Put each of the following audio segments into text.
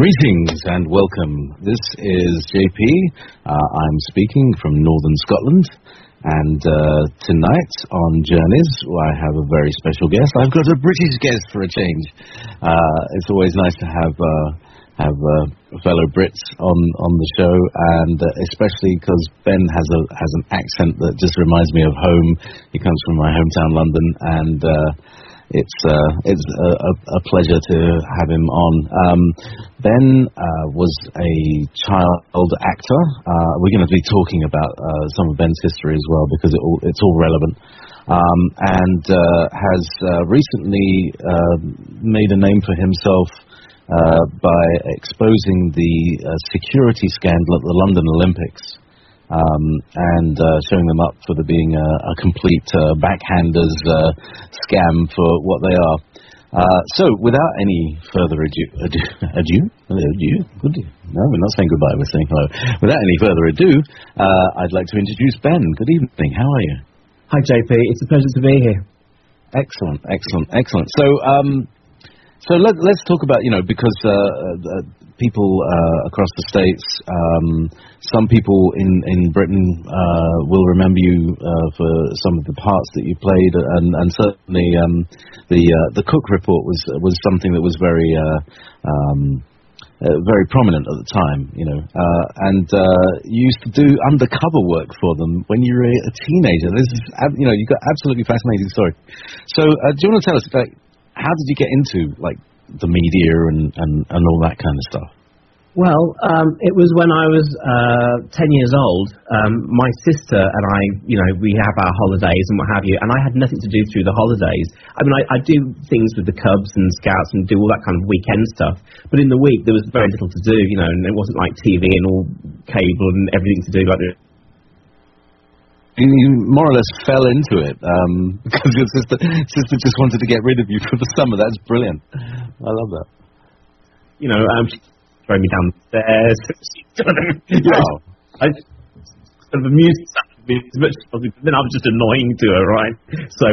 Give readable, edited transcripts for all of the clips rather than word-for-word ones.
Greetings and welcome. This is JayPee. I'm speaking from Northern Scotland, and tonight on Journeys, I have a very special guest. I've got a British guest for a change. It's always nice to have fellow Brits on the show, and especially because Ben has an accent that just reminds me of home. He comes from my hometown, London, and it's a pleasure to have him on. Ben was a child actor. We're going to be talking about some of Ben's history as well, because it's all relevant. And has recently made a name for himself by exposing the security scandal at the London Olympics. And showing them up for being a complete backhanders scam for what they are. So, without any further ado, no, we're not saying goodbye, we're saying hello. Without any further ado, I'd like to introduce Ben. Good evening, how are you? Hi JayPee, it's a pleasure to be here. Excellent. So let's talk about, because people across the States, some people in Britain will remember you for some of the parts that you played, and certainly the Cook Report was something that was very prominent at the time, and you used to do undercover work for them when you were a teenager. This is, you've got absolutely fascinating story. So do you want to tell us, how did you get into the media and all that kind of stuff? Well, it was when I was 10 years old. My sister and I, we have our holidays and what have you, and I had nothing to do through the holidays. I mean, I do things with the Cubs and Scouts and do all that kind of weekend stuff, but in the week there was very little to do, and it wasn't like TV and all cable and everything to do like this. You more or less fell into it because your sister just wanted to get rid of you for the summer. That's brilliant. I love that. She throw me down the stairs. I sort of amused me as much as possible. Then I was just annoying to her, right? So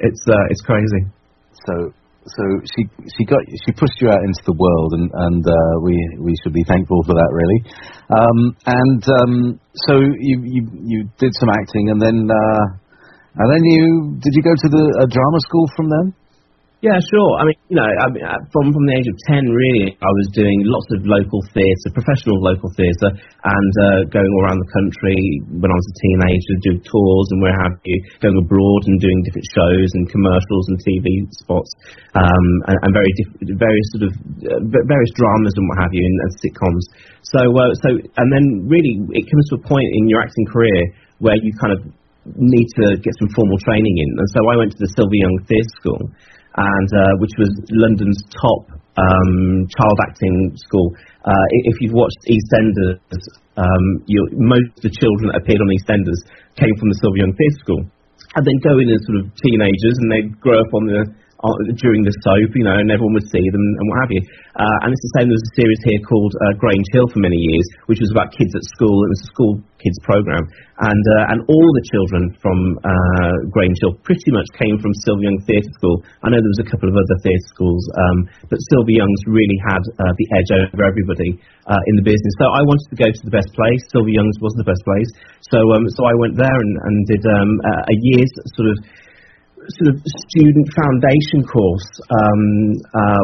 it's crazy. So she pushed you out into the world, and we should be thankful for that, really. So you did some acting, and then did you go to a drama school from then? Yeah, sure. I mean, from the age of 10, really, I was doing lots of local theatre, professional local theatre, and going all around the country when I was a teenager, doing tours and where have you, going abroad and doing different shows and commercials and TV spots, and various dramas and what have you, and sitcoms. So and then really it comes to a point in your acting career where you kind of need to get some formal training in, and so I went to the Sylvia Young Theatre School, and which was London's top child acting school. If you've watched EastEnders, most of the children that appeared on EastEnders came from the Sylvia Young Theatre School, and then go in as sort of teenagers, and they'd grow up during the soap, and everyone would see them and what have you. And it's the same. There was a series here called Grange Hill for many years, which was about kids at school. It was a school kids program, and all the children from Grange Hill pretty much came from Sylvia Young Theatre School. I know there was a couple of other theatre schools, but Sylvia Young's really had the edge over everybody in the business. So I wanted to go to the best place. Sylvia Young's was the best place. So I went there and did a year's sort of student foundation course,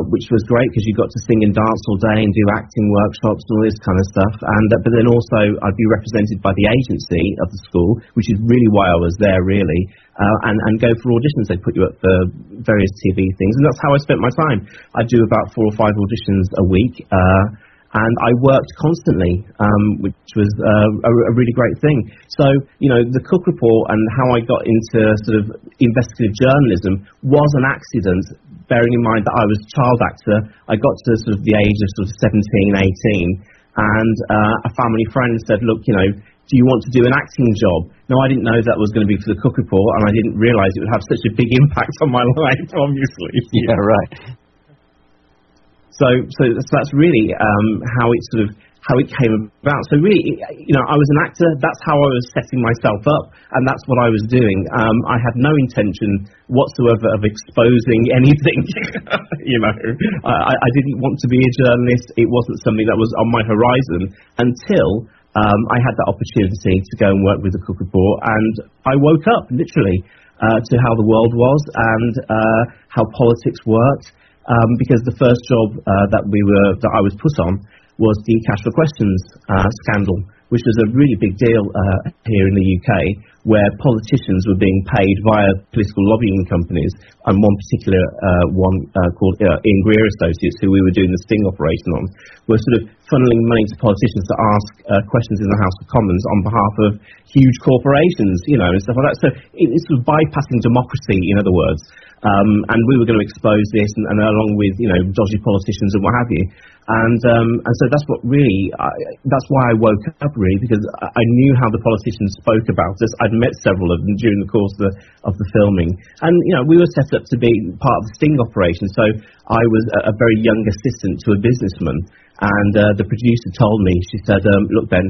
which was great because you got to sing and dance all day and do acting workshops and all this kind of stuff. And but then also I'd be represented by the agency of the school, which is really why I was there, really, and go for auditions. They'd put you up for various TV things, and that's how I spent my time. I'd do about 4 or 5 auditions a week. And I worked constantly, which was a really great thing. So, the Cook Report and how I got into sort of investigative journalism was an accident, bearing in mind that I was a child actor. I got to sort of the age of sort of 17, 18, and a family friend said, look, do you want to do an acting job? No, I didn't know that was going to be for the Cook Report, and I didn't realise it would have such a big impact on my life, obviously. Yeah, right. So that's really how it sort of how it came about. So really, I was an actor. That's how I was setting myself up, and that's what I was doing. I had no intention whatsoever of exposing anything. I didn't want to be a journalist. It wasn't something that was on my horizon until I had that opportunity to go and work with the Cook Report, and I woke up literally to how the world was and how politics worked. Because the first job that I was put on was the Cash for Questions scandal, which was a really big deal here in the UK, where politicians were being paid via political lobbying companies, and one particular one called Ian Greer Associates, who we were doing the sting operation on, were sort of funneling money to politicians to ask questions in the House of Commons on behalf of huge corporations, and stuff like that. So it's sort of bypassing democracy, in other words. And we were going to expose this, and along with dodgy politicians and what have you, and so that's what really that's why I woke up really, because I knew how the politicians spoke about us. I'd met several of them during the course of the filming, and we were set up to be part of the sting operation. So I was a very young assistant to a businessman, and the producer told me, she said, "Look, Ben,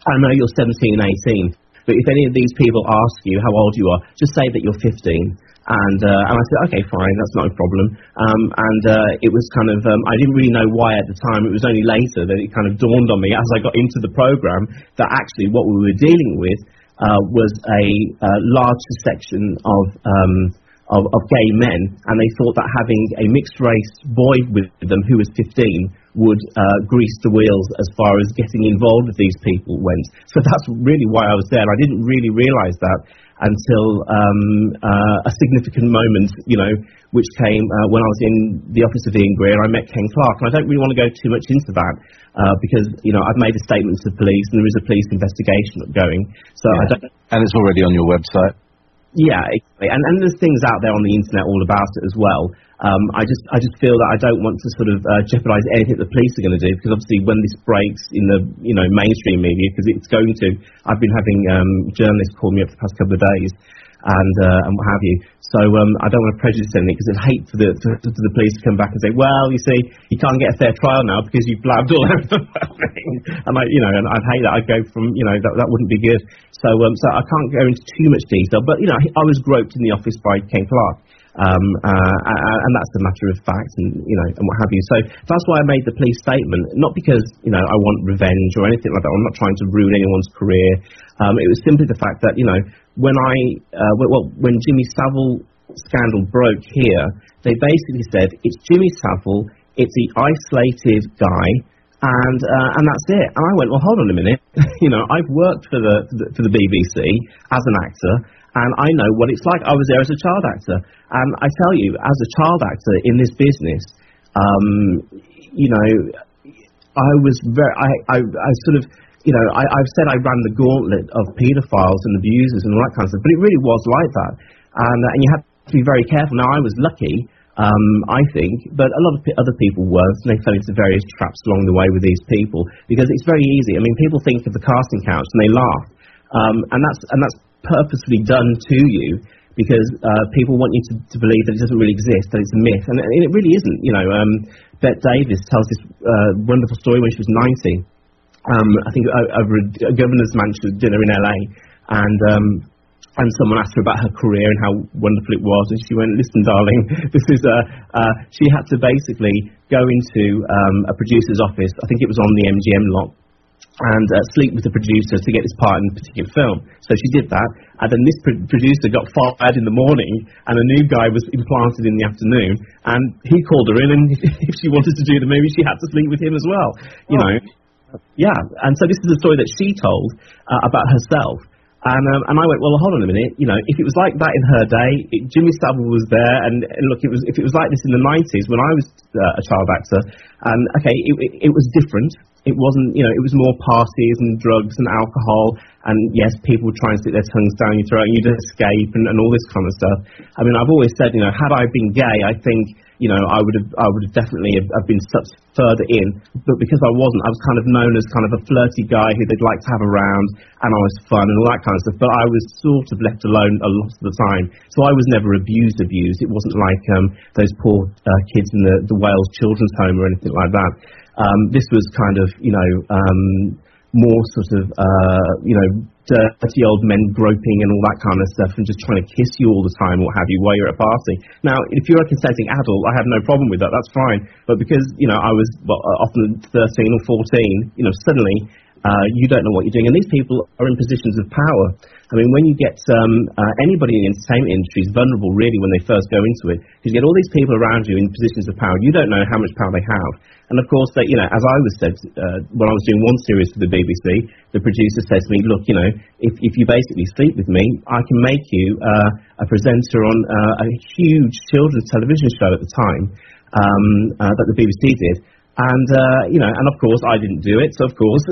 I know you're 17, 18, but if any of these people ask you how old you are, just say that you're 15." And I said, okay, fine, that's not a problem. It was kind of, I didn't really know why at the time. It was only later that it kind of dawned on me as I got into the program that actually what we were dealing with was a large section of gay men, and they thought that having a mixed race boy with them who was 15 would grease the wheels as far as getting involved with these people went. So that's really why I was there, and I didn't really realise that until a significant moment, which came when I was in the office of Ian Greer, and I met Ken Clark. And I don't really want to go too much into that because, I've made a statement to the police, and there is a police investigation going. So yeah. And it's already on your website? Yeah, exactly. And there's things out there on the internet all about it as well. I just feel that I don't want to sort of jeopardise anything the police are going to do, because obviously when this breaks in the mainstream media, because it's going to, I've been having journalists call me up the past couple of days and what have you. So I don't want to prejudice anything, because I'd hate for the police to come back and say, well, you see, you can't get a fair trial now because you've blabbed all over the thing. And and I'd hate that. I'd go from that wouldn't be good. So I can't go into too much detail, but I was groped in the office by Ken Clark. And that's a matter of fact, and and what have you. So that's why I made the police statement, not because I want revenge or anything like that. I'm not trying to ruin anyone's career. It was simply the fact that when Jimmy Savile scandal broke here, they basically said it's Jimmy Savile, it's the isolated guy, and that's it. And I went, well, hold on a minute. I've worked for the BBC as an actor, and I know what it's like. I was there as a child actor, and I tell you, as a child actor in this business, I was very, I sort of, I've said I ran the gauntlet of paedophiles and abusers and all that kind of stuff, but it really was like that, and you have to be very careful. Now, I was lucky, I think, but a lot of other people weren't, and they fell into various traps along the way with these people, because it's very easy. I mean, people think of the casting couch and they laugh, and that's purposely done to you, because people want you to believe that it doesn't really exist, that it's a myth, and it really isn't. Bette Davis tells this wonderful story when she was 90, I think over a governor's mansion dinner in LA, and someone asked her about her career and how wonderful it was, and she went, listen, darling, this is she had to basically go into a producer's office, I think it was on the MGM lot, and sleep with the producer to get this part in a particular film. So she did that, and then this producer got fired in the morning, and a new guy was implanted in the afternoon, and he called her in, and if she wanted to do the movie, she had to sleep with him as well. Yeah, and so this is the story that she told about herself. And I went, well, hold on a minute. If it was like that in her day, Jimmy Savile was there, and look, if it was like this in the 90s when I was a child actor, and okay, it was different. It wasn't, it was more parties and drugs and alcohol, and yes, people would try and stick their tongues down your throat, and you'd escape and all this kind of stuff. I mean, I've always said, had I been gay, I think, I would have definitely have been sucked further in, but because I wasn't, I was kind of known as kind of a flirty guy who they'd like to have around, and I was fun and all that kind of stuff, but I was sort of left alone a lot of the time, so I was never abused. It wasn't like those poor kids in the Wales Children's Home or anything like that. This was kind of, more sort of, dirty old men groping and all that kind of stuff and just trying to kiss you all the time, what have you, while you're at a party. Now, if you're a consenting adult, I have no problem with that, that's fine. But because, I was often 13 or 14, suddenly you don't know what you're doing. And these people are in positions of power. I mean, when you get anybody in the entertainment industry is vulnerable, really, when they first go into it, because you get all these people around you in positions of power. You don't know how much power they have. And of course, they, as I was said, when I was doing one series for the BBC, the producer says to me, look, if you basically sleep with me, I can make you a presenter on a huge children's television show at the time that the BBC did. And, and of course I didn't do it, so of course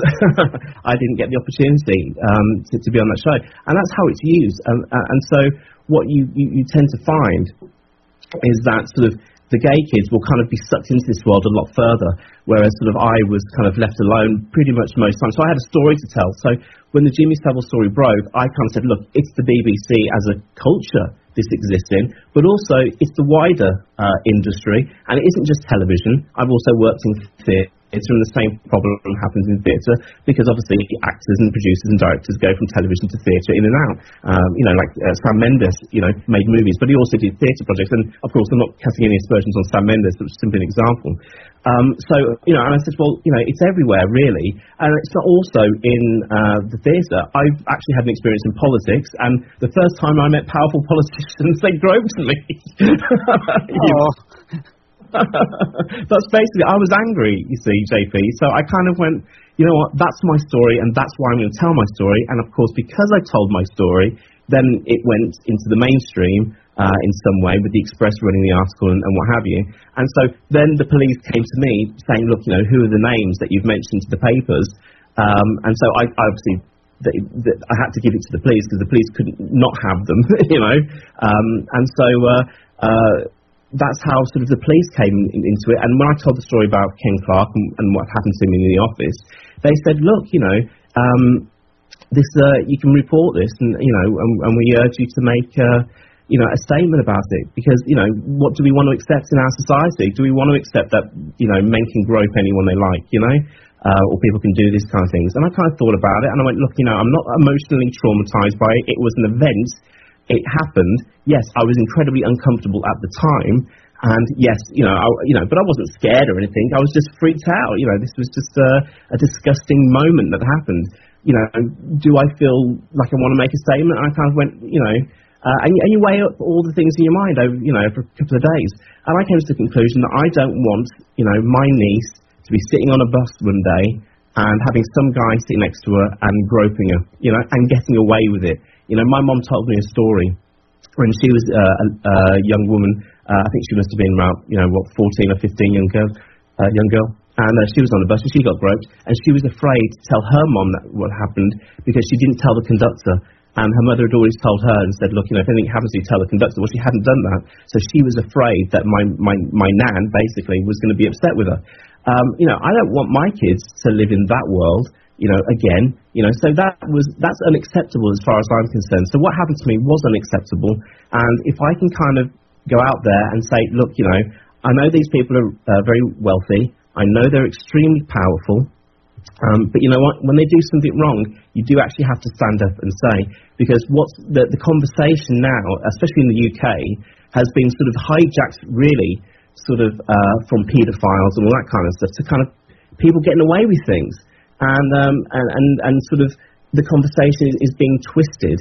I didn't get the opportunity to be on that show. And that's how it's used. And so what you tend to find is that sort of the gay kids will kind of be sucked into this world a lot further, whereas sort of I was kind of left alone pretty much most times. So I had a story to tell. So when the Jimmy Savile story broke, I kind of said, look, it's the BBC as a culture this exists in, but also it's the wider industry, and it isn't just television. I've also worked in theatre, and the same problem happens in theatre, because obviously actors and producers and directors go from television to theatre in and out. Like Sam Mendes, made movies, but he also did theatre projects, and of course I'm not casting any aspersions on Sam Mendes, but it's simply an example. And I said, well, it's everywhere really, and it's not also in the theatre. I've actually had an experience in politics, and the first time I met powerful politicians, they groped me. That's basically, I was angry, you see, JayPee, so I kind of went, you know what, that's my story, and that's why I'm going to tell my story. And of course, because I told my story, then it went into the mainstream in some way, with the Express running the article and what have you. And so then the police came to me saying, look, who are the names that you've mentioned to the papers? And so I obviously, I had to give it to the police, because the police couldn't not have them, and so that's how sort of the police came into it. And when I told the story about Ken Clark and what happened to him in the office, they said, look, this you can report this, and and we urge you to make a statement about it, because what do we want to accept in our society? Do we want to accept that men can grope anyone they like, or people can do this kind of things? And I kind of thought about it, and I went, look, I'm not emotionally traumatized by it. It was an event. It happened. Yes, I was incredibly uncomfortable at the time, and yes, but I wasn't scared or anything. I was just freaked out. This was just a disgusting moment that happened. Do I feel like I want to make a statement? And I kind of went, and you weigh up all the things in your mind over, for a couple of days, and I came to the conclusion that I don't want, my niece to be sitting on a bus one day and having some guy sitting next to her and groping her, and getting away with it. My mom told me a story when she was a young woman. I think she must have been about, 14 or 15, young girl, and she was on the bus and she got groped, and she was afraid to tell her mom that what happened, because she didn't tell the conductor. And her mother had always told her and said, look, if anything happens to you, tell the conductor. Well, she hadn't done that, so she was afraid that my nan basically was going to be upset with her. I don't want my kids to live in that world. Again, so that's unacceptable as far as I'm concerned. So what happened to me was unacceptable, and if I can kind of go out there and say, look, I know these people are very wealthy, I know they're extremely powerful, but you know what, when they do something wrong, you do actually have to stand up and say, because what's the conversation now, especially in the UK, has been sort of hijacked really sort of from paedophiles and all that kind of stuff, to kind of people getting away with things. And sort of the conversation is being twisted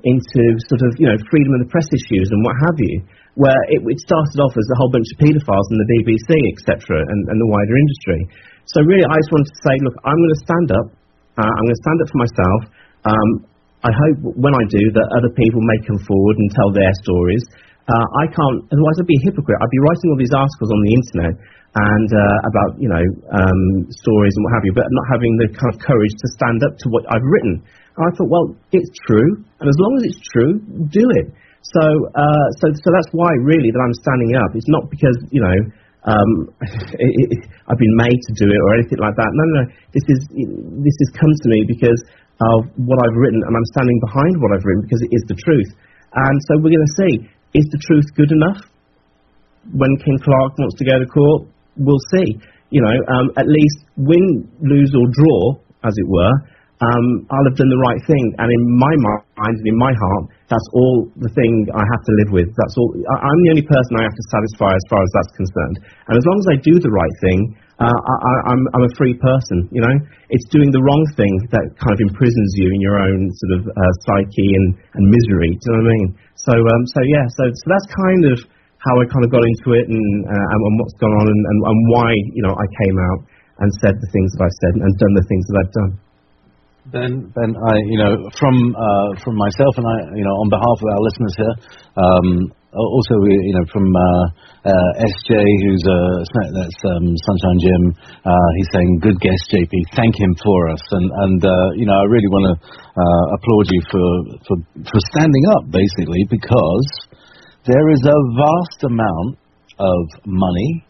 into sort of freedom of the press issues and what have you, where it started off as a whole bunch of paedophiles in the BBC, etc., and the wider industry. So really, I just wanted to say, look, I'm going to stand up. I'm going to stand up for myself. I hope when I do that other people may come forward and tell their stories. I can't, otherwise I'd be a hypocrite. I'd be writing all these articles on the internet and about stories and what have you, but not having the kind of courage to stand up to what I've written. And I thought, well, it's true, and as long as it's true, do it. So that's why really that I'm standing up. It's not because I've been made to do it or anything like that. No. This has come to me because of what I've written, and I'm standing behind what I've written because it is the truth. And so we're going to see, is the truth good enough? When Ken Clark wants to go to court, we'll see. at least win, lose or draw, as it were, I'll have done the right thing. And in my mind and in my heart, that's all the thing I have to live with. That's all. I'm the only person I have to satisfy as far as that's concerned. And as long as I do the right thing, I'm a free person. It's doing the wrong thing that kind of imprisons you in your own sort of psyche and misery. Do you know what I mean? So that's kind of how I kind of got into it and what's gone on and why I came out and said the things that I've said and done the things that I've done. Ben, I, from myself and I, on behalf of our listeners here, also, from SJ, who's that's Sunshine Jim, he's saying, good guest, JayPee, thank him for us. And I really want to applaud you for standing up, basically, because there is a vast amount of money,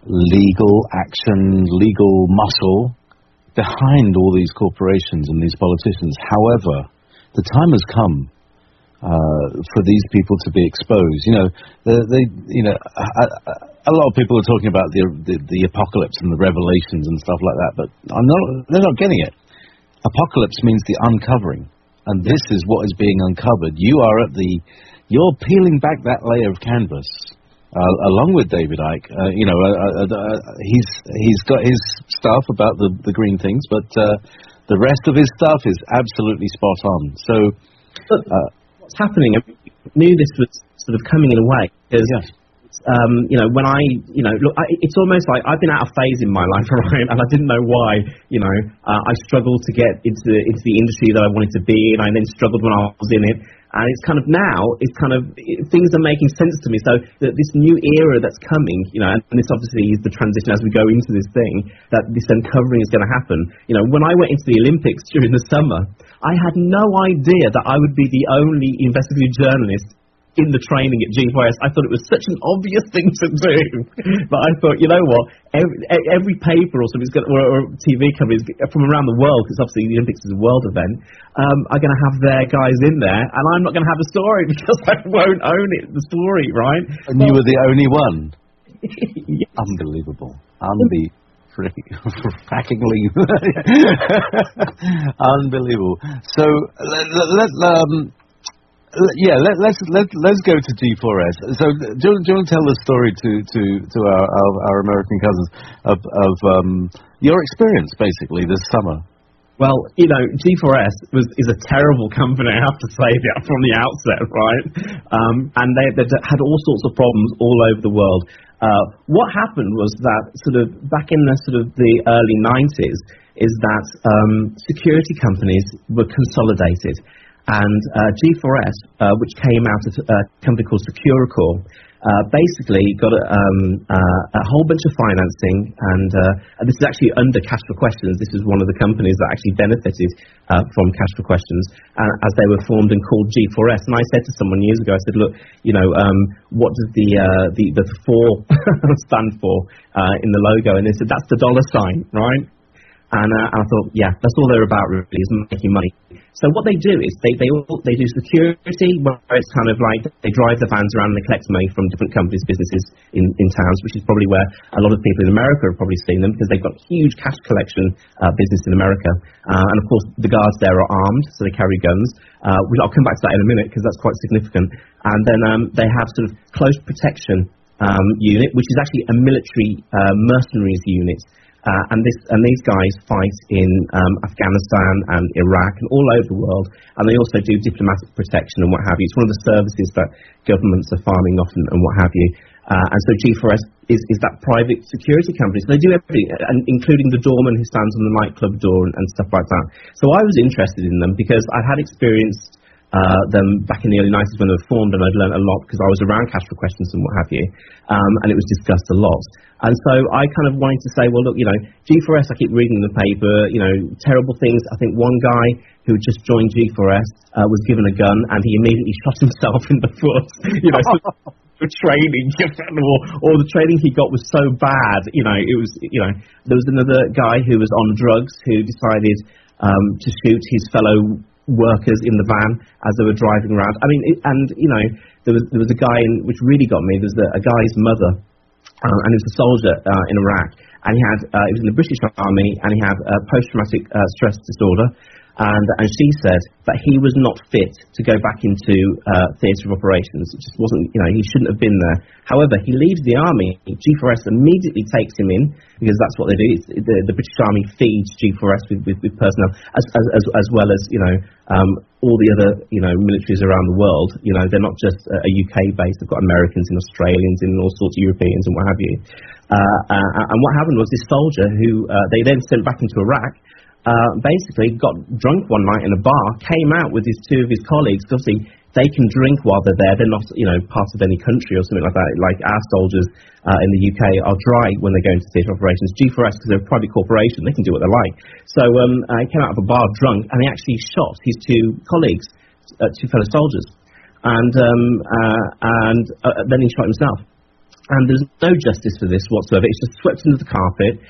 legal action, legal muscle behind all these corporations and these politicians. However, the time has come for these people to be exposed. A lot of people are talking about the apocalypse and the revelations and stuff like that, but they're not getting it. Apocalypse means the uncovering, and this is what is being uncovered. You're peeling back that layer of canvas. Along with David Icke, he's got his stuff about the green things, but the rest of his stuff is absolutely spot on. So, what's happening? I knew this was sort of coming in a way because, when it's almost like I've been out of phase in my life, right? And I didn't know why. I struggled to get into the industry that I wanted to be in. I then struggled when I was in it. And it's kind of things are making sense to me. So this new era that's coming, and this obviously is the transition as we go into this thing, that this uncovering is going to happen. When I went into the Olympics during the summer, I had no idea that I would be the only investigative journalist in the training at G4S. I thought it was such an obvious thing to do, but I thought, you know what, every paper or something or TV companies from around the world, because obviously the Olympics is a world event, are going to have their guys in there, and I'm not going to have the story because I won't own it, the story, right? And you were the only one. Yes. Unbelievable. Frackingly unbelievable. So let's go to G4S. So do you want to tell the story to our American cousins of your experience basically this summer? Well, G4S is a terrible company, I have to say that from the outset, right? And they had all sorts of problems all over the world. What happened was that sort of back in the early 90s is that security companies were consolidated. And G4S, which came out of a company called Securicor, basically got a whole bunch of financing, and this is actually under Cash for Questions. This is one of the companies that actually benefited from Cash for Questions as they were formed and called G4S. And I said to someone years ago, I said, look, what does the 4 stand for in the logo? And they said, that's the $sign, right? And I thought, yeah, that's all they're about really, is making money. So what they do is they do security, where it's kind of like they drive the vans around and they collect money from different companies, businesses in towns, which is probably where a lot of people in America have probably seen them, because they've got huge cash collection business in America. And of course, the guards there are armed, so they carry guns. Which I'll come back to that in a minute because that's quite significant. And then they have sort of close protection unit, which is actually a military mercenaries unit. And these guys fight in Afghanistan and Iraq and all over the world, and they also do diplomatic protection and what have you. It's one of the services that governments are farming off and what have you. And so G4S is that private security company. So they do everything, and including the doorman who stands on the nightclub door and stuff like that. So I was interested in them because I had experienced them back in the early 90s when they were formed, and I'd learned a lot because I was around Cash for Questions and what have you, and it was discussed a lot. And so I kind of wanted to say, well, look, G4S, I keep reading in the paper, terrible things. I think one guy who just joined G4S was given a gun, and he immediately shot himself in the foot, for training, or the training he got was so bad, it was, there was another guy who was on drugs who decided to shoot his fellow workers in the van as they were driving around. I mean, there was a guy which really got me. There's a guy's mother and he was a soldier in Iraq, and he was in the British Army, and he had post-traumatic stress disorder, and she said that he was not fit to go back into theatre of operations. It just wasn't, he shouldn't have been there. However, he leaves the army. G4S immediately takes him in, because that's what they do. The British Army feeds G4S with personnel, as well as all the other militaries around the world. They're not just a UK base. They've got Americans and Australians and all sorts of Europeans and what have you. And what happened was this soldier who they then sent back into Iraq. Basically got drunk one night in a bar, came out with two of his colleagues. Obviously, they can drink while they're there. They're not, part of any country or something like that. Like our soldiers in the UK are dry when they go into theatre operations. G4S, because they're a private corporation, they can do what they like. So he came out of a bar drunk, and he actually shot his two colleagues, two fellow soldiers, and then he shot himself. And there's no justice for this whatsoever. It's just swept under the carpet.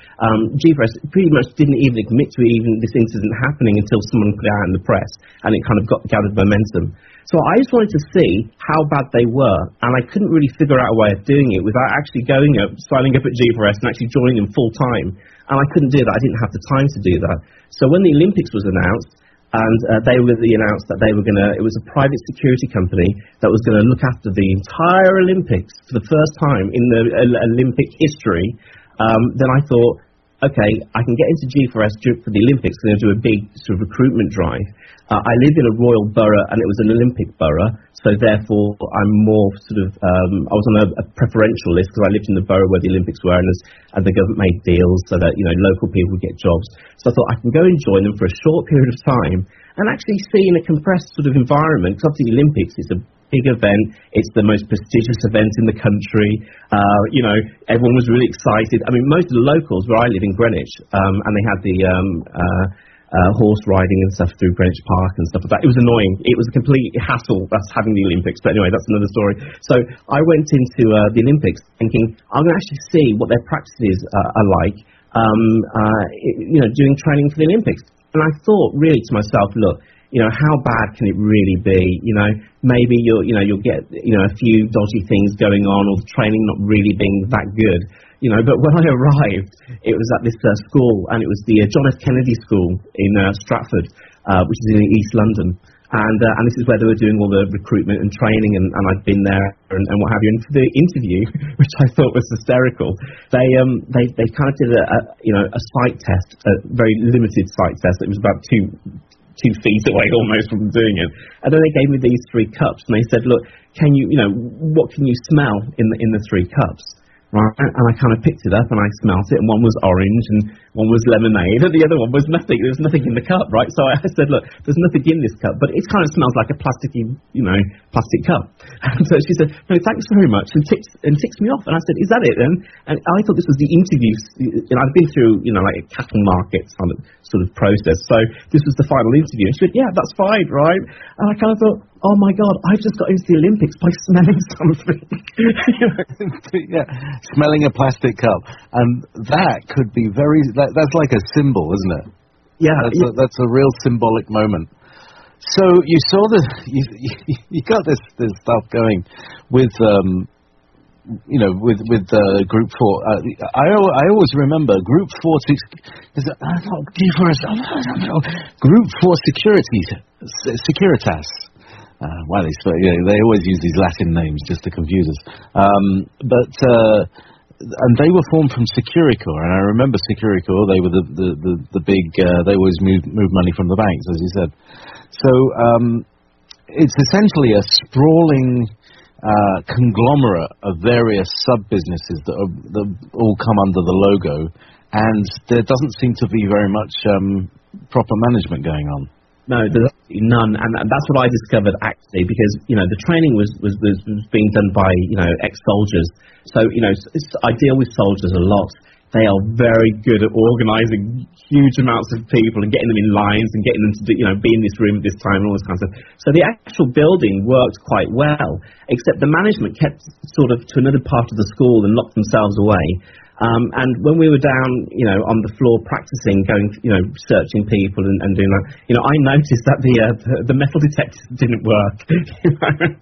G4S pretty much didn't even admit to even this incident happening until someone put it out in the press, and it kind of gathered momentum. So I just wanted to see how bad they were, and I couldn't really figure out a way of doing it without actually signing up at G4S and actually joining them full time. And I couldn't do that. I didn't have the time to do that. So when the Olympics was announced, and they announced that they were it was a private security company that was going to look after the entire Olympics for the first time in the Olympic history, then I thought, okay, I can get into G4S for the Olympics. They're going to do a big sort of recruitment drive. I live in a royal borough, and it was an Olympic borough, so therefore I'm more sort of, I was on a preferential list because I lived in the borough where the Olympics were, and the government made deals so that, local people would get jobs. So I thought I can go and join them for a short period of time and actually see in a compressed sort of environment, because obviously the Olympics is a big event, it's the most prestigious event in the country, everyone was really excited. I mean, most of the locals, where I live in Greenwich, and they had the horse riding and stuff through Greenwich Park and stuff like that. It was annoying. It was a complete hassle, that's having the Olympics. But anyway, that's another story. So I went into the Olympics thinking, I'm going to actually see what their practices are like, doing training for the Olympics. And I thought really to myself, look, how bad can it really be? Maybe you'll get, a few dodgy things going on, or the training not really being that good. But when I arrived, it was at this school, and it was the John F. Kennedy School in Stratford, which is in East London. And this is where they were doing all the recruitment and training, and I'd been there and what have you. And for the interview, which I thought was hysterical, they kind of did a site test, a very limited site test. It was about two feet away almost from doing it. And then they gave me these 3 cups, and they said, look, what can you smell in the 3 cups? Right, and I kind of picked it up and I smelt it, and one was orange and one was lemonade, and the other one was nothing. There was nothing in the cup, right? So I said, look, there's nothing in this cup, but it kind of smells like a plasticky, plastic cup. And so she said, no, thanks very much, and ticks me off. And I said, is that it then? And I thought this was the interview. I'd been through, like a cattle market kind of sort of process. So this was the final interview. And she said, yeah, that's fine, right? And I kind of thought, oh my God, I've just got into the Olympics by smelling something. Yeah, smelling a plastic cup. And that could be that's like a symbol, isn't it? Yeah. That's a real symbolic moment. So you saw you got this stuff going with, with Group 4. I always remember Group 4, Group 4 Securitas. They always use these Latin names just to confuse us. And they were formed from Securicor, and I remember Securicor. They were the big. They always move money from the banks, as you said. So it's essentially a sprawling conglomerate of various sub-businesses that all come under the logo, and there doesn't seem to be very much proper management going on. No, there's none, and that's what I discovered actually, because the training was being done by ex-soldiers. So I deal with soldiers a lot. They are very good at organising huge amounts of people and getting them in lines and getting them to be in this room at this time and all this kind of stuff. So the actual building worked quite well, except the management kept sort of to another part of the school and locked themselves away. And when we were down, on the floor practicing, going, searching people and doing that, I noticed that the metal detector didn't work.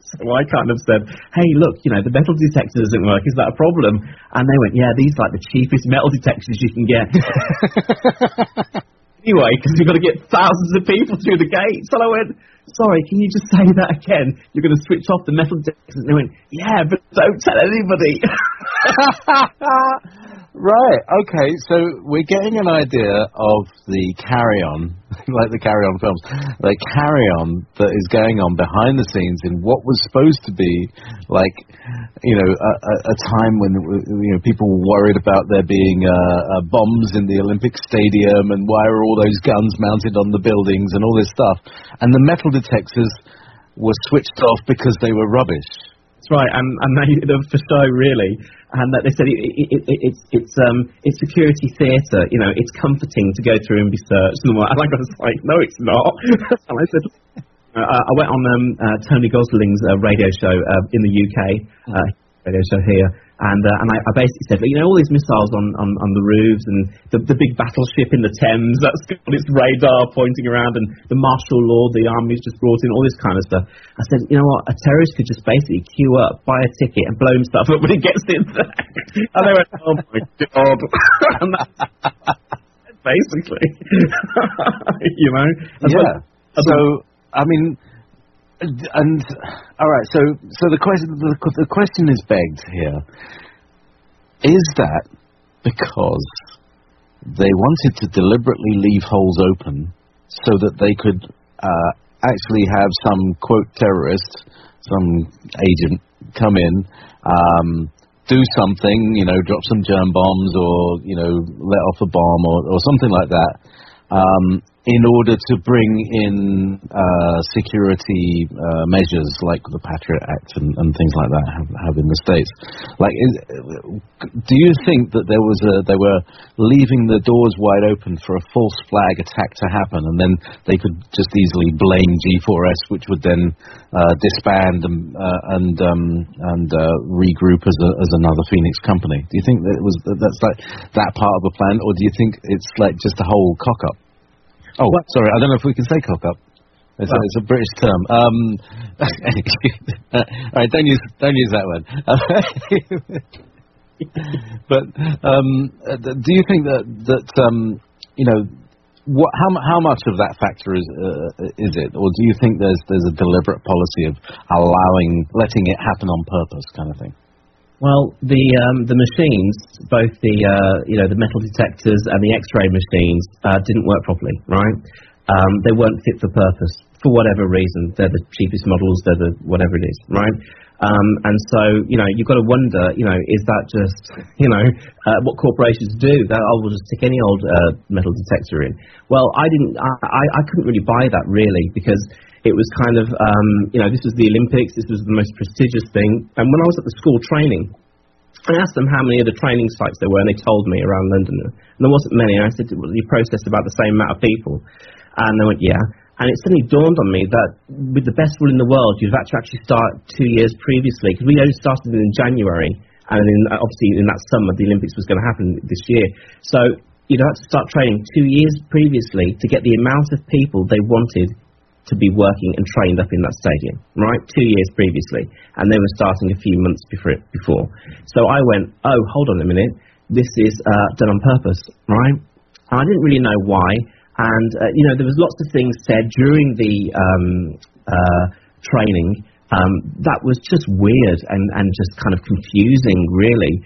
So I kind of said, hey, look, the metal detector doesn't work. Is that a problem? And they went, yeah, these are like the cheapest metal detectors you can get. Anyway, because we've got to get thousands of people through the gate. So I went, sorry, can you just say that again? You're going to switch off the metal detectors. And they went, yeah, but don't tell anybody. Right, okay, so we're getting an idea of the carry-on, like the carry-on films, the carry-on that is going on behind the scenes in what was supposed to be like, a time when, people were worried about there being bombs in the Olympic Stadium and why are all those guns mounted on the buildings and all this stuff. And the metal detectors were switched off because they were rubbish. That's right, and they for show really, and that they said it's security theatre. It's comforting to go through and be searched and what. And I was like, no, it's not. And I said, I went on Tony Gosling's radio show in the UK, radio show here. And I basically said, all these missiles on the roofs and the big battleship in the Thames that's got its radar pointing around and the martial law the army's just brought in, all this kind of stuff. I said, you know what, a terrorist could just basically queue up, buy a ticket and blow himself up when he gets in there. And they went, oh my God. And that's basically, Yeah. So, I mean, and all right, so the question is begged here: is that because they wanted to deliberately leave holes open so that they could actually have some quote terrorist, some agent come in, do something, drop some germ bombs or let off a bomb or something like that, in order to bring in security measures like the Patriot Act and things like that have in the States. Like, do you think that they were leaving the doors wide open for a false flag attack to happen, and then they could just easily blame G4S, which would then disband and regroup as another Phoenix company? Do you think that's like that part of the plan, or do you think it's like just a whole cock up? Oh, sorry, I don't know if we can say cock up. It's a British term. All right, don't use that word. But do you think that how much of that factor is it, or do you think there's a deliberate policy of letting it happen on purpose, kind of thing? Well, the machines, both the metal detectors and the X-ray machines, didn't work properly, right? They weren't fit for purpose for whatever reason. They're the cheapest models. They're the whatever it is, right? And so you've got to wonder, is that just what corporations do? That we'll just stick any old metal detector in. Well, I couldn't really buy that really, because it was kind of, this was the Olympics, this was the most prestigious thing. And when I was at the school training, I asked them how many of the training sites there were, and they told me around London. And there wasn't many. And I said, well, you processed about the same amount of people? And they went, yeah. And it suddenly dawned on me that with the best will in the world, you'd have to actually start 2 years previously, because we only started in January, and obviously in that summer, the Olympics was going to happen this year. So you'd have to start training 2 years previously to get the amount of people they wanted to be working and trained up in that stadium, right? 2 years previously. And they were starting a few months before. So I went, oh, hold on a minute. This is done on purpose, right? And I didn't really know why. And, there was lots of things said during the training that was just weird and just kind of confusing, really.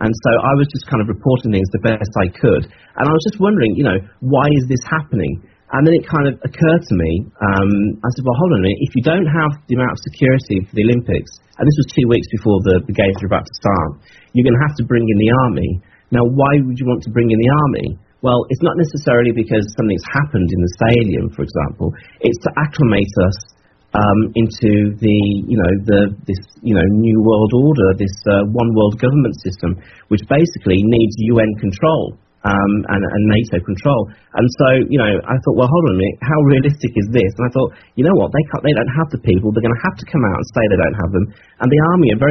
And so I was just kind of reporting things the best I could. And I was just wondering, why is this happening? And then it kind of occurred to me, I said, well, hold on a minute, if you don't have the amount of security for the Olympics, and this was 2 weeks before the Games were about to start, you're going to have to bring in the army. Now, why would you want to bring in the army? Well, it's not necessarily because something's happened in the stadium, for example. It's to acclimate us into this new world order, this one world government system, which basically needs UN control. and NATO control. And so, I thought, well, hold on a minute, how realistic is this? And I thought, you know what, they don't have the people, they're going to have to come out and say they don't have them. And the army are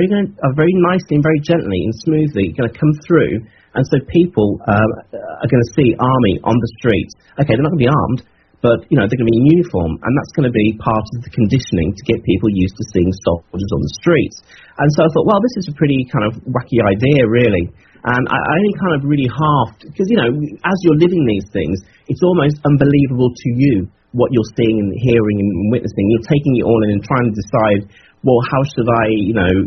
very nicely and very gently and smoothly going to come through. And so people are going to see army on the streets. Okay, they're not going to be armed, but, they're going to be in uniform, and that's going to be part of the conditioning to get people used to seeing soldiers on the streets. And so I thought, well, this is a pretty kind of wacky idea, really. And I only kind of really halved, because, as you're living these things, it's almost unbelievable to you what you're seeing and hearing and witnessing. You're taking it all in and trying to decide, well, how should I,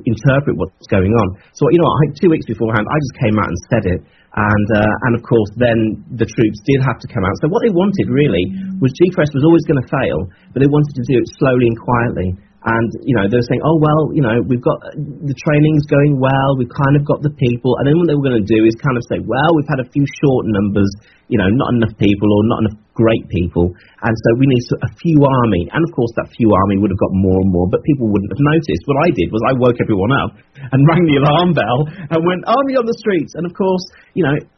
interpret what's going on? So, 2 weeks beforehand, I just came out and said it. And of course, then the troops did have to come out. So what they wanted, really, was G4S was always going to fail, but they wanted to do it slowly and quietly. And, they were saying, oh, well, we've got the training's going well, we've kind of got the people. And then what they were going to do is kind of say, well, we've had a few short numbers, not enough people or not enough great people. And so we need a few army. And, of course, that few army would have got more and more, but people wouldn't have noticed. What I did was I woke everyone up and rang the alarm bell and went, army on the streets. And, of course,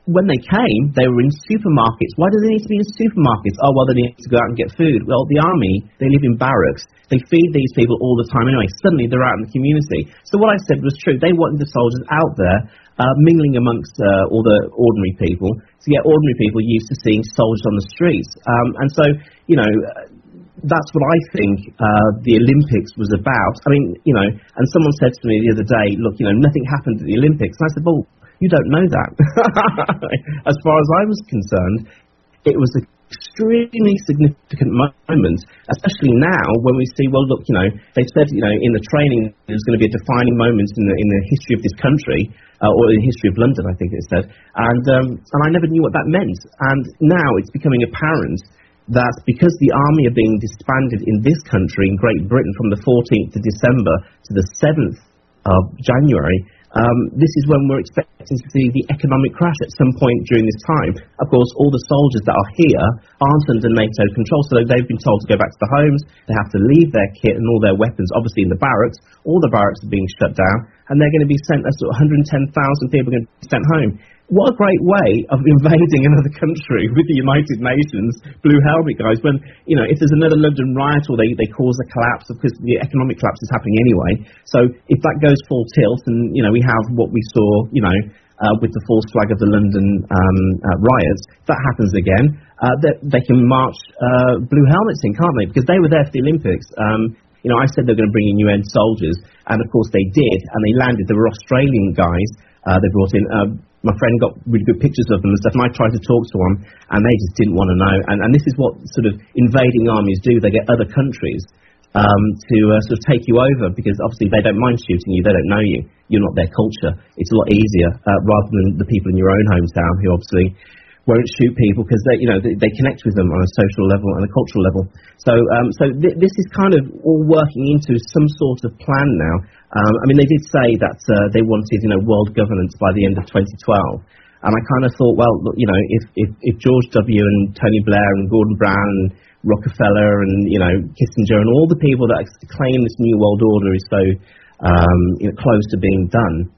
when they came, they were in supermarkets. Why do they need to be in supermarkets? Oh, well, they need to go out and get food. Well, the army, they live in barracks. They feed these people all the time anyway. Suddenly, they're out in the community. So what I said was true. They wanted the soldiers out there mingling amongst all the ordinary people to get ordinary people used to seeing soldiers on the streets. And so, that's what I think the Olympics was about. I mean, and someone said to me the other day, look, nothing happened at the Olympics. And I said, well, you don't know that. As far as I was concerned, it was an extremely significant moment, especially now when we see, well, look, they've said, in the training there's going to be a defining moment in the history of this country, or in the history of London, I think it said. And I never knew what that meant. And now it's becoming apparent that because the army are being disbanded in this country, in Great Britain, from the 14th of December to the 7th of January, this is when we're expecting to see the economic crash at some point during this time. Of course, all the soldiers that are here aren't under NATO control, so they've been told to go back to the homes. They have to leave their kit and all their weapons, obviously in the barracks. All the barracks are being shut down, and they're going to be sent, 110,000 people are going to be sent home. What a great way of invading another country with the United Nations, blue helmet guys, when, if there's another London riot or they cause a collapse, because the economic collapse is happening anyway. So if that goes full tilt and, we have what we saw, with the false flag of the London riots, if that happens again, they can march blue helmets in, can't they? Because they were there for the Olympics. I said they were going to bring in UN soldiers, and of course they did, and they landed. There were Australian guys they brought in. My friend got really good pictures of them and stuff, and I tried to talk to them, and they just didn't want to know. And this is what sort of invading armies do. They get other countries to sort of take you over, because obviously they don't mind shooting you, they don't know you. You're not their culture. It's a lot easier, rather than the people in your own hometown who obviously won't shoot people because they connect with them on a social level and a cultural level. So this is kind of all working into some sort of plan now. They did say that they wanted world governance by the end of 2012, and I kind of thought, well, look, if George W. and Tony Blair and Gordon Brown and Rockefeller and Kissinger and all the people that claim this new world order is so close to being done,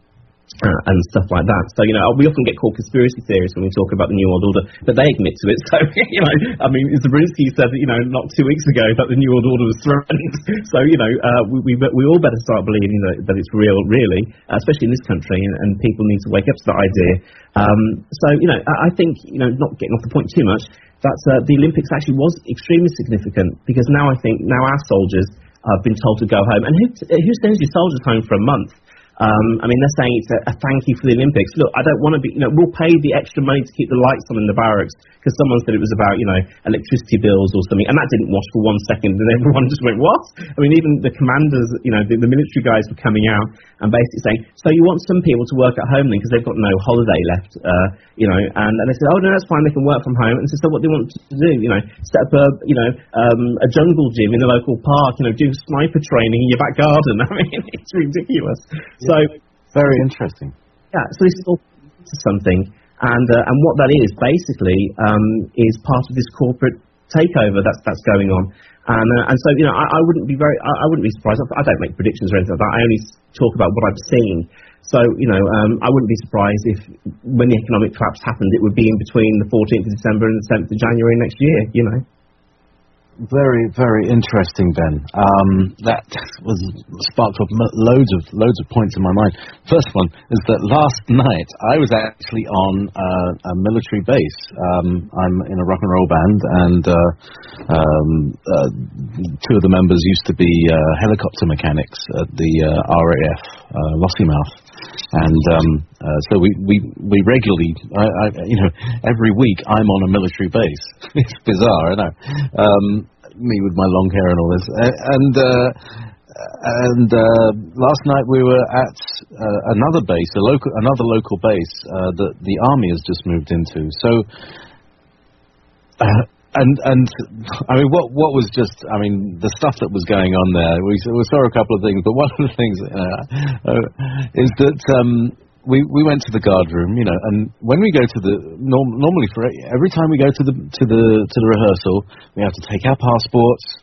and stuff like that. So, we often get called conspiracy theorists when we talk about the New World Order, but they admit to it. So, Zabriskie said that, not 2 weeks ago that the New World Order was threatened. So, we all better start believing that it's real, really, especially in this country, and people need to wake up to that idea. I think, not getting off the point too much, that the Olympics actually was extremely significant, because now I think, our soldiers have been told to go home. And who sends your soldiers home for a month? They're saying it's a thank you for the Olympics. Look, I don't want to be, we'll pay the extra money to keep the lights on in the barracks, because someone said it was about, electricity bills or something, and that didn't wash for 1 second, and everyone just went, what? Even the commanders, the military guys were coming out and basically saying, so you want some people to work at home then, because they've got no holiday left, and they said, oh, no, that's fine, they can work from home. And so what they want to do, set up a jungle gym in the local park, do sniper training in your back garden. It's ridiculous. So very interesting. Yeah, so this is all something, and what that is basically is part of this corporate takeover that's going on, and so I wouldn't be surprised. I don't make predictions or anything like that. I only talk about what I've seen. So, I wouldn't be surprised if when the economic collapse happened, it would be in between the 14th of December and the 7th of January next year, Very, very interesting, Ben. That was sparked up loads of points in my mind. First one is that last night I was actually on a military base. I'm in a rock and roll band, and two of the members used to be helicopter mechanics at the RAF Lossiemouth. And so we regularly, every week I'm on a military base. It's bizarre, I know. Me with my long hair and all this. And last night we were at another base, another local base that the army has just moved into. So. And I mean, what was just, I mean, the stuff that was going on there, we saw a couple of things, but one of the things is that we went to the guard room, and when we go to the, normally for every time we go to the rehearsal, we have to take our passports,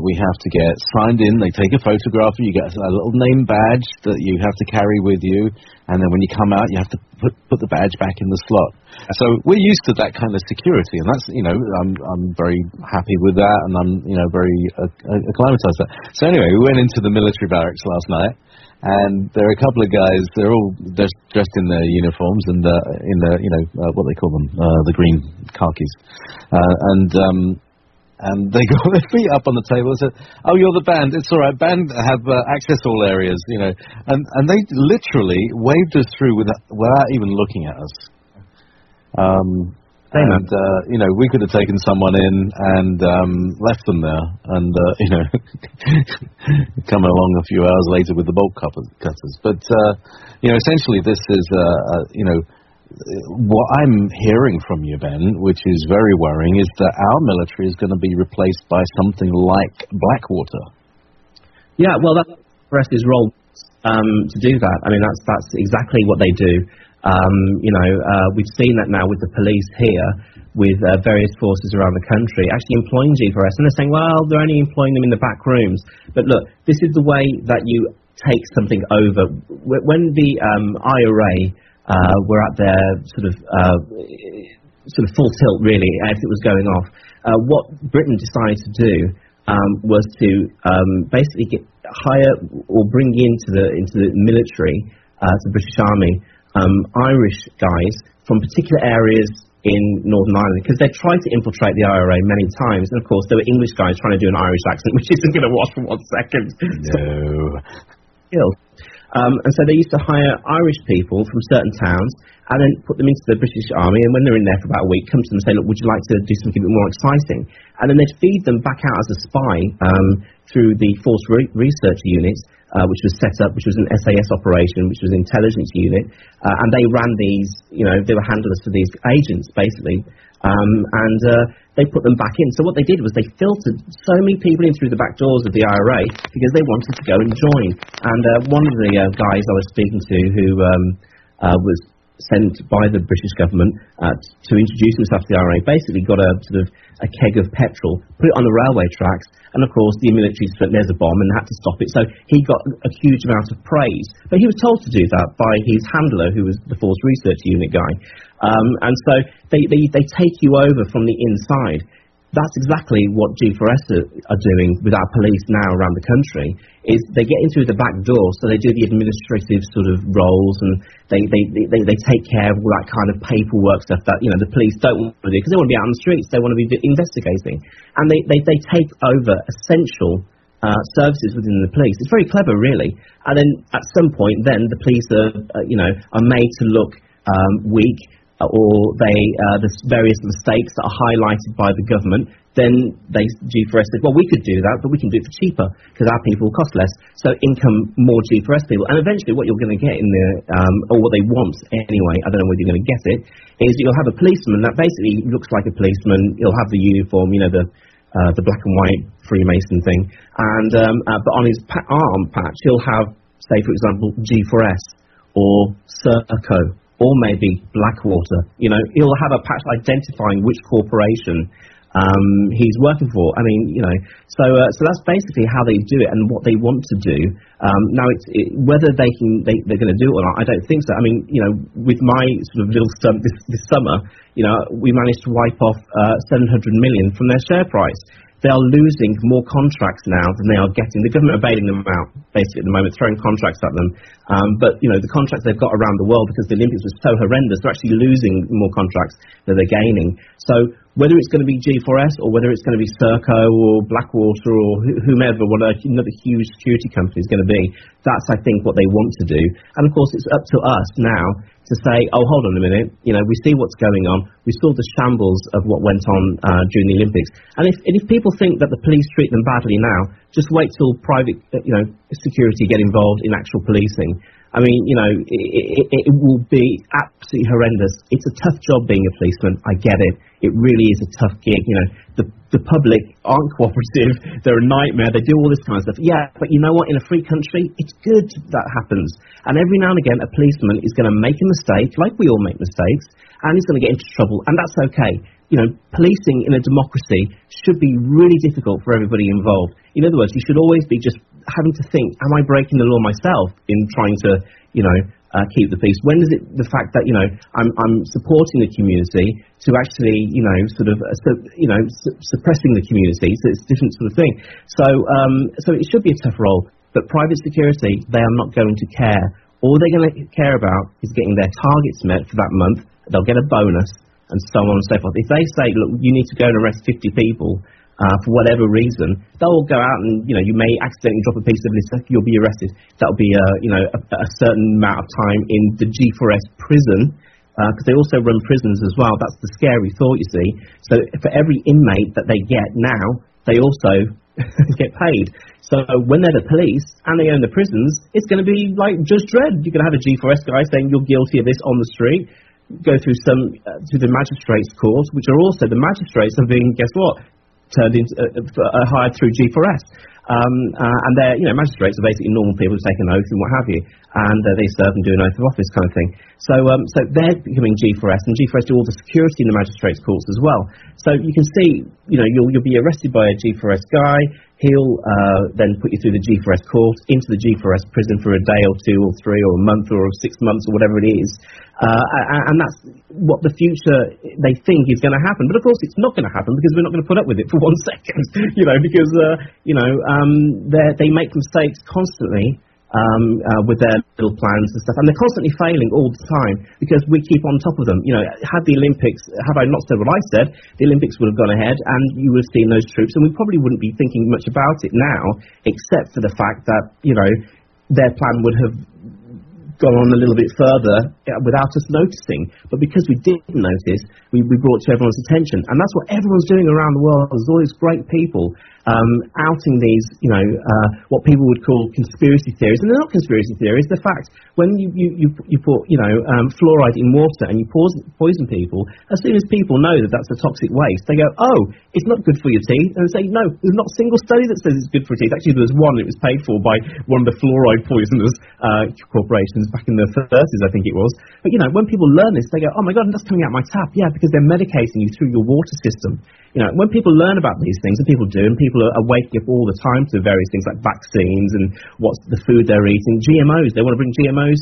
we have to get signed in, they take a photograph, you get a little name badge that you have to carry with you, and then when you come out, you have to put the badge back in the slot. So we're used to that kind of security, and that's, I'm very happy with that, and I'm, very acclimatized to that. So anyway, we went into the military barracks last night, and there are a couple of guys, they're all dressed in their uniforms and in their, what they call them, the green khakis. And they got their feet up on the table and said, "Oh, you're the band. It's all right. Band have access all areas, And they literally waved us through without even looking at us. We could have taken someone in and left them there, and come along a few hours later with the bolt cutters. But essentially, this is what I'm hearing from you, Ben, which is very worrying, is that our military is going to be replaced by something like Blackwater. Yeah, well, that's Press's role to do that. I mean, that's exactly what they do. We've seen that now with the police here, with various forces around the country actually employing G4S, and they're saying, well, they're only employing them in the back rooms. But look, this is the way that you take something over. When the IRA were at their sort of full tilt, really, as it was going off, what Britain decided to do was to basically hire or bring into the military, to the British Army, Irish guys from particular areas in Northern Ireland, because they tried to infiltrate the IRA many times, and of course there were English guys trying to do an Irish accent, which isn't going to wash for 1 second. No. And so they used to hire Irish people from certain towns and then put them into the British Army, and when they're in there for about a week, come to them and say, look, would you like to do something a bit more exciting? And then they'd feed them back out as a spy through the Force Research Unit, which was set up, which was an SAS operation, which was an intelligence unit, and they ran these, they were handlers for these agents, basically, and they put them back in. So what they did was they filtered so many people in through the back doors of the IRA because they wanted to go and join. And one of the guys I was speaking to, who was sent by the British government to introduce himself to the IRA, basically got a sort of a keg of petrol, put it on the railway tracks, and of course the military said there's a bomb and had to stop it. So he got a huge amount of praise, but he was told to do that by his handler, who was the Force Research Unit guy. And so they take you over from the inside. That's exactly what G4S are doing with our police now around the country, is they get in through the back door, so they do the administrative sort of roles, and they take care of all that kind of paperwork stuff that, the police don't want to do, because they want to be out on the streets, they want to be investigating. And they take over essential services within the police. It's very clever, really. And then at some point, then the police are made to look weak, or the various mistakes that are highlighted by the government. Then G4S said, well, we could do that, but we can do it for cheaper because our people will cost less. So in come more G4S people, and eventually what you're going to get in the, or what they want anyway, I don't know whether you're going to get it, is you'll have a policeman that basically looks like a policeman. He'll have the uniform, the black and white Freemason thing, and but on his arm patch he'll have, say for example, G4S or Serco, or maybe Blackwater. He'll have a patch identifying which corporation he's working for. I mean, so that's basically how they do it and what they want to do. Now, whether they're going to do it or not, I don't think so. I mean, with my sort of little stunt this summer, we managed to wipe off 700 million from their share price. They are losing more contracts now than they are getting. The government are bailing them out, basically, at the moment, throwing contracts at them. But, the contracts they've got around the world, because the Olympics was so horrendous, they're actually losing more contracts than they're gaining. So whether it's going to be G4S or whether it's going to be Serco or Blackwater or whomever, what another huge security company is going to be, that's, I think, what they want to do. And, of course, it's up to us now to say, oh, hold on a minute, we see what's going on. We saw the shambles of what went on during the Olympics. And if people think that the police treat them badly now, just wait till private, security get involved in actual policing. I mean, it will be absolutely horrendous. It's a tough job being a policeman. I get it. It really is a tough gig. The public aren't cooperative. They're a nightmare. They do all this kind of stuff. Yeah, but you know what? In a free country, it's good that happens. And every now and again, a policeman is going to make a mistake, like we all make mistakes, and he's going to get into trouble, and that's okay. Policing in a democracy should be really difficult for everybody involved. In other words, you should always be just having to think, am I breaking the law myself in trying to, keep the peace? When is it the fact that, I'm supporting the community to actually, suppressing the community? So it's a different sort of thing. So it should be a tough role. But private security, they are not going to care. All they're going to care about is getting their targets met for that month. They'll get a bonus, and so on and so forth. If they say, look, you need to go and arrest 50 people for whatever reason, they'll go out and, you may accidentally drop a piece of this, you'll be arrested. That'll be, a certain amount of time in the G4S prison, because they also run prisons as well. That's the scary thought, you see. So for every inmate that they get now, they also get paid. So when they're the police and they own the prisons, it's going to be like Judge Dredd. You're going to have a G4S guy saying you're guilty of this on the street, go through to the magistrates' court, which are also, the magistrates are being, guess what, turned into hired through G4S, and they're magistrates are basically normal people who take an oath and what have you, and they serve and do an oath of office kind of thing. So they're becoming G4S, and G4S do all the security in the magistrates' courts as well. So you can see, you'll be arrested by a G4S guy. He'll then put you through the G4S court into the G4S prison for a day or 2 or 3 or a month or 6 months or whatever it is. And that's what the future they think is going to happen. But of course, it's not going to happen because we're not going to put up with it for 1 second. Because they make mistakes constantly. With their little plans and stuff, and they're constantly failing all the time because we keep on top of them. Had the Olympics, had I not said what I said, the Olympics would have gone ahead and you would have seen those troops, and we probably wouldn't be thinking much about it now, except for the fact that, their plan would have gone on a little bit further without us noticing. But because we didn't notice, we brought it to everyone's attention. And that's what everyone's doing around the world. There's all these great people outing these, what people would call conspiracy theories. And they're not conspiracy theories. They're facts. When you put, fluoride in water and you poison people, as soon as people know that that's a toxic waste, they go, oh, it's not good for your teeth. And they say, no, there's not a single study that says it's good for your teeth. Actually, there was one. It was paid for by one of the fluoride poisoners corporations back in the 30s, I think it was. But, when people learn this, they go, oh, my God, that's coming out my tap. Yeah, because they're medicating you through your water system. When people learn about these things, and people do, and people are waking up all the time to various things like vaccines and what's the food they're eating, GMOs, they want to bring GMOs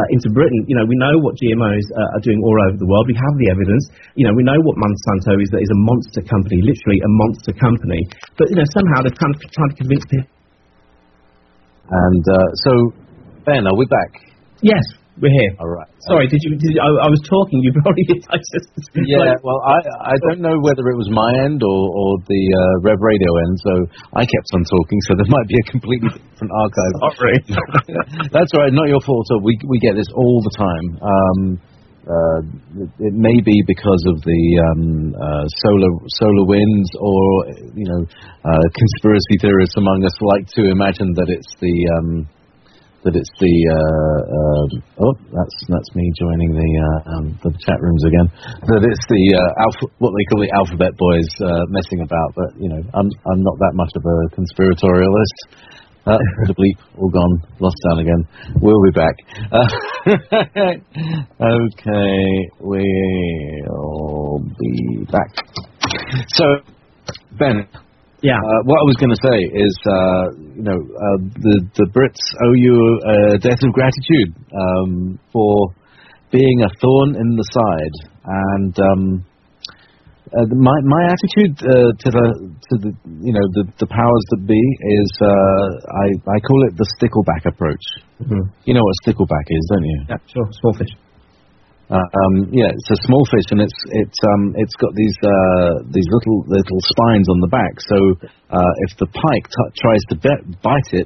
into Britain. We know what GMOs are doing all over the world. We have the evidence. We know what Monsanto is, that is a monster company, literally a monster company. But, somehow they're kind of trying to convince people. And so, Ben, are we back? Yes. We're here. All right. Sorry, I was talking. You probably Yeah. Well, I don't know whether it was my end or the Rev Radio end, so I kept on talking. So there might be a completely different archive. Sorry. That's all right. Not your fault. So we get this all the time. It may be because of the solar winds, or conspiracy theorists among us like to imagine that it's the that's me joining the chat rooms again. That it's the what they call the alphabet boys messing about. But I'm not that much of a conspiratorialist. The bleep, all gone, lost down again. We'll be back. Okay, we'll be back. So, Ben. Yeah. What I was going to say is, the Brits owe you a debt of gratitude for being a thorn in the side, and my attitude to the powers that be is I call it the stickleback approach. Mm-hmm. You know what stickleback is, don't you? Yeah, sure. Small fish. It's a small fish, and it's got these little spines on the back. So if the pike tries to bite it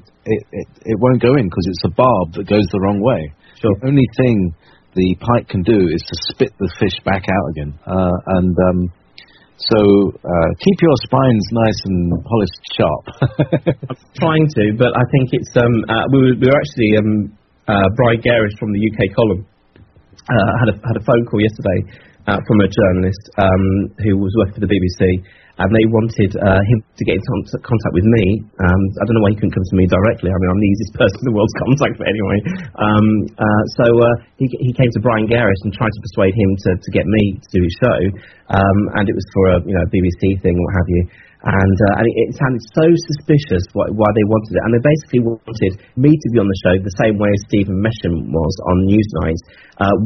won't go in because it's a barb that goes the wrong way. Sure. The only thing the pike can do is to spit the fish back out again. So keep your spines nice and polished sharp. I'm trying to, but I think it's we were actually Brian Garish from the UK column. Had a phone call yesterday from a journalist who was working for the BBC, and they wanted him to get in contact with me. I don't know why he couldn't come to me directly. I mean, I'm the easiest person in the world to contact, but anyway. So he came to Brian Garish and tried to persuade him to get me to do his show, and it was for a BBC thing, what have you. And it sounded so suspicious why they wanted it. And they basically wanted me to be on the show the same way as Stephen Mesham was on Newsnight,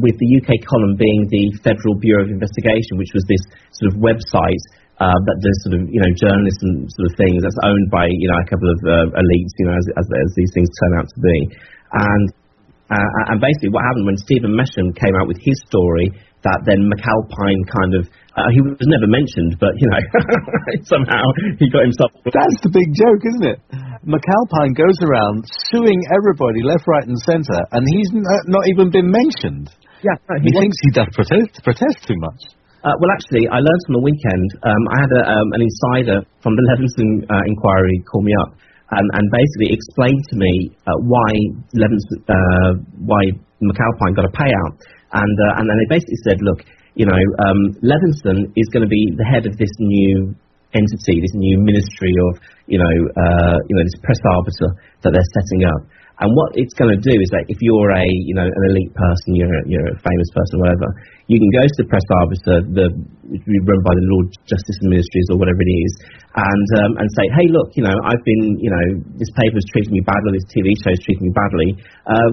with the UK column being the Federal Bureau of Investigation, which was this sort of website that does sort of, journalism sort of things that's owned by, a couple of elites, as these things turn out to be. And basically what happened when Stephen Mesham came out with his story, that then McAlpine kind of, he was never mentioned, but, somehow he got himself... That's the big joke, isn't it? McAlpine goes around suing everybody left, right and centre, and he's not even been mentioned. Yeah, he thinks he does protest too much. Well, actually, I learned on the weekend, I had an insider from the Levinson inquiry call me up and basically explained to me why McAlpine got a payout. And then they basically said, look, Levinson is going to be the head of this new entity, this new ministry of, this press arbiter that they're setting up. And what it's going to do is that if you're an elite person, you're a famous person, whatever, you can go to the press arbiter, run by the Lord Justice Ministries or whatever it is, and say, hey, look, I've been, this paper's treating me badly, this TV show's treating me badly,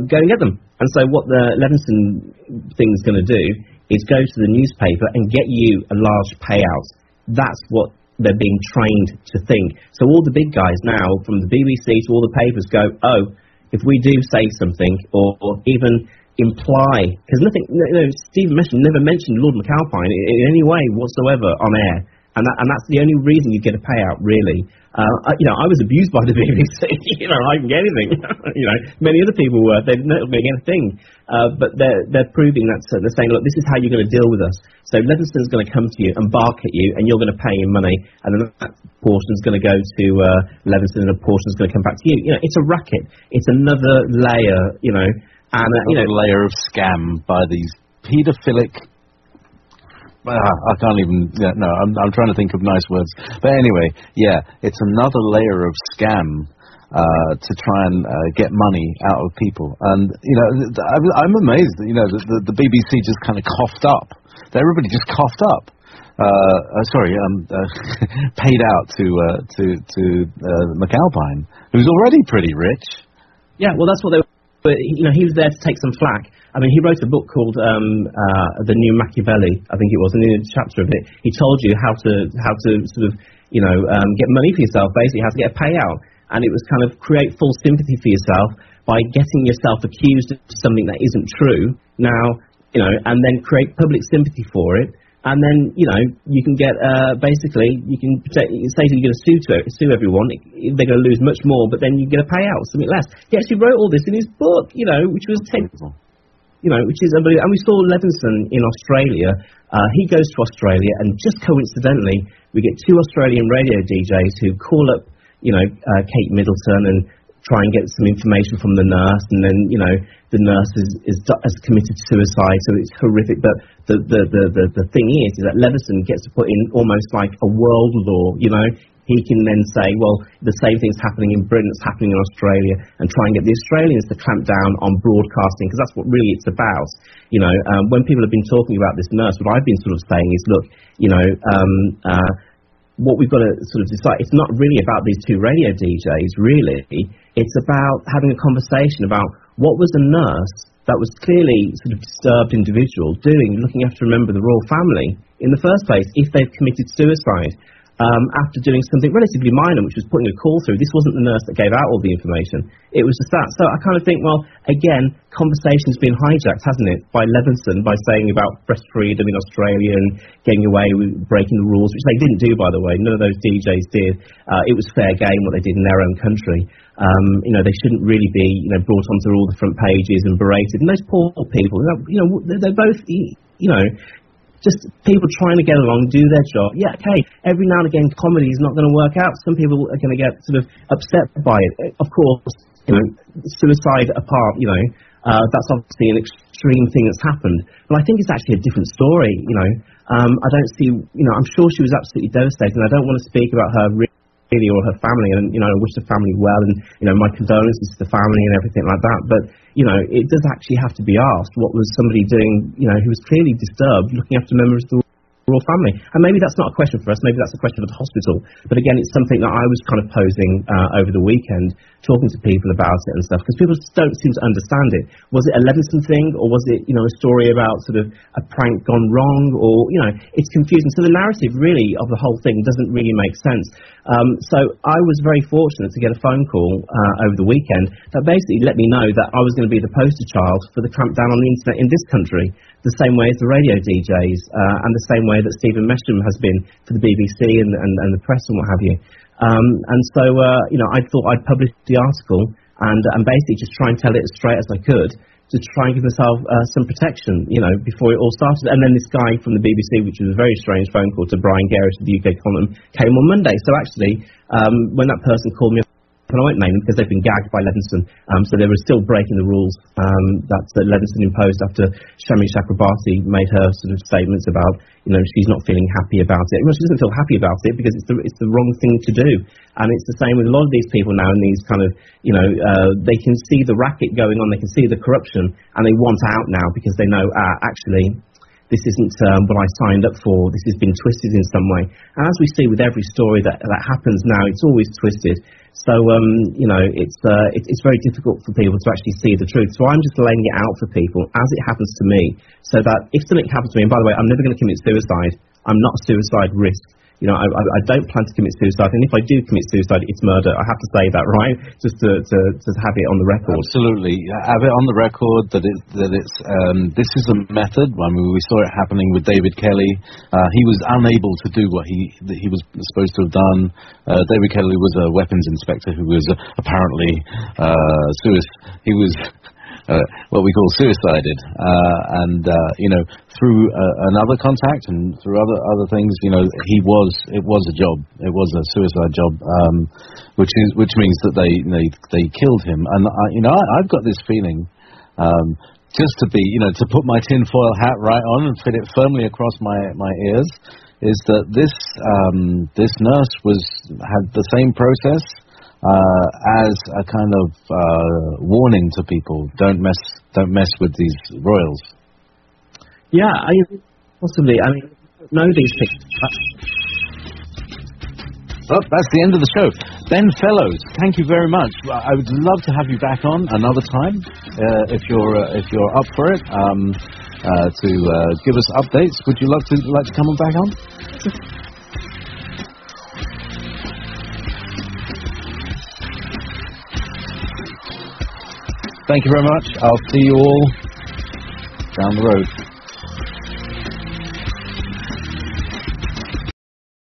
go and get them. And so what the Levinson thing's going to do is go to the newspaper and get you a large payout. That's what they're being trained to think. So all the big guys now, from the BBC to all the papers, go, oh, if we do say something or even imply, because Stephen Mesham never mentioned Lord McAlpine in any way whatsoever on air, and that's the only reason you get a payout, really. I was abused by the BBC. I didn't get anything. Many other people were. They're not going to get a thing. But they're proving that. They're saying, look, this is how you're going to deal with us. So Levinson's going to come to you and bark at you, and you're going to pay him money, and then that portion's going to go to Levinson, and a portion's going to come back to you. It's a racket. It's another layer. Another layer of scam by these paedophilic. I can't even. I'm trying to think of nice words. But anyway, it's another layer of scam to try and get money out of people. And I'm amazed that the BBC just kind of coughed up. Everybody just coughed up. Paid out to McAlpine, who's already pretty rich. Yeah, well, that's what they. But he was there to take some flack. I mean, he wrote a book called The New Machiavelli, I think it was, and in a chapter of it, he told you how to sort of get money for yourself, basically how to get a payout, and it was kind of create full sympathy for yourself by getting yourself accused of something that isn't true. Now, and then create public sympathy for it. And then, you can get, basically, you can say you're going to sue everyone, they're going to lose much more, but then you get a payout, something less. He actually wrote all this in his book, which was which is unbelievable. And we saw Levinson in Australia. He goes to Australia, and just coincidentally, we get two Australian radio DJs who call up, Kate Middleton and try and get some information from the nurse, and then the nurse has committed suicide, so it's horrific. But the thing is that Levinson gets to put in almost like a world law. he can then say, well, the same thing's happening in Britain, it's happening in Australia, and try and get the Australians to clamp down on broadcasting, because that's what really it's about. When people have been talking about this nurse, what I've been sort of saying is, look, what we've got to sort of decide, it's not really about these two radio DJs, really. It's about having a conversation about what was a nurse that was clearly sort of disturbed individual doing, looking after a member of the royal family in the first place, if they've committed suicide. After doing something relatively minor, which was putting a call through. This wasn't the nurse that gave out all the information. It was just that. So I kind of think, well, again, conversation's been hijacked, hasn't it, by Levinson, by saying about breast freedom in Australia and getting away with breaking the rules, which they didn't do, by the way. None of those DJs did. It was fair game what they did in their own country. They shouldn't really be, brought onto all the front pages and berated. And those poor people, they're both, just people trying to get along, do their job. Yeah, okay, every now and again comedy is not going to work out. Some people are going to get sort of upset by it. Of course, suicide apart, that's obviously an extreme thing that's happened. But I think it's actually a different story, I don't see, I'm sure she was absolutely devastated, and I don't want to speak about her really or her family, and I wish the family well, and my condolences to the family and everything like that. But it does actually have to be asked, what was somebody doing, who was clearly disturbed, looking after members of the royal family? And maybe that's not a question for us, maybe that's a question for the hospital. But again, it's something that I was kind of posing over the weekend, talking to people about it and stuff, because people don't seem to understand it. Was it a Levinson thing, or was it, a story about sort of a prank gone wrong, or, it's confusing. So the narrative really of the whole thing doesn't really make sense. So I was very fortunate to get a phone call over the weekend that basically let me know that I was going to be the poster child for the clampdown on the internet in this country, the same way as the radio DJs, and the same way that Stephen Mesham has been for the BBC and the press and what have you. And so, I thought I'd publish the article and basically just try and tell it as straight as I could, to try and give myself some protection, before it all started. And then this guy from the BBC, which was a very strange phone call to Brian Gerrish of the UK column, came on Monday. So actually, when that person called me, and I won't name them because they've been gagged by Levinson, so they were still breaking the rules that Levinson imposed after Shami Chakrabarti made her sort of statements about, she's not feeling happy about it. Well, she doesn't feel happy about it because it's the wrong thing to do. And it's the same with a lot of these people now in these kind of, they can see the racket going on, they can see the corruption, and they want out now because they know, actually, this isn't what I signed up for. This has been twisted in some way. And as we see with every story that happens now, it's always twisted. So, it's very difficult for people to actually see the truth. So I'm just laying it out for people as it happens to me, so that if something happens to me, and by the way, I'm never going to commit suicide. I'm not a suicide risk. I don't plan to commit suicide, and if I do commit suicide, it's murder. I have to say that, right? Just to have it on the record. Absolutely, have it on the record that it's this is a method. I mean, we saw it happening with David Kelly. He was unable to do what he was supposed to have done. David Kelly was a weapons inspector who was apparently he was what we call suicided, and through another contact and through other things, it was a job, it was a suicide job, which means that they killed him. And I've got this feeling, just to be, to put my tinfoil hat right on and fit it firmly across my ears, is that this nurse had the same process as a kind of warning to people: don't mess with these royals. Yeah, possibly. I mean, know these things. Well, that's the end of the show. Ben Fellows, thank you very much. I would love to have you back on another time if you're up for it, to give us updates. Would you like to come on back on? Thank you very much. I'll see you all down the road.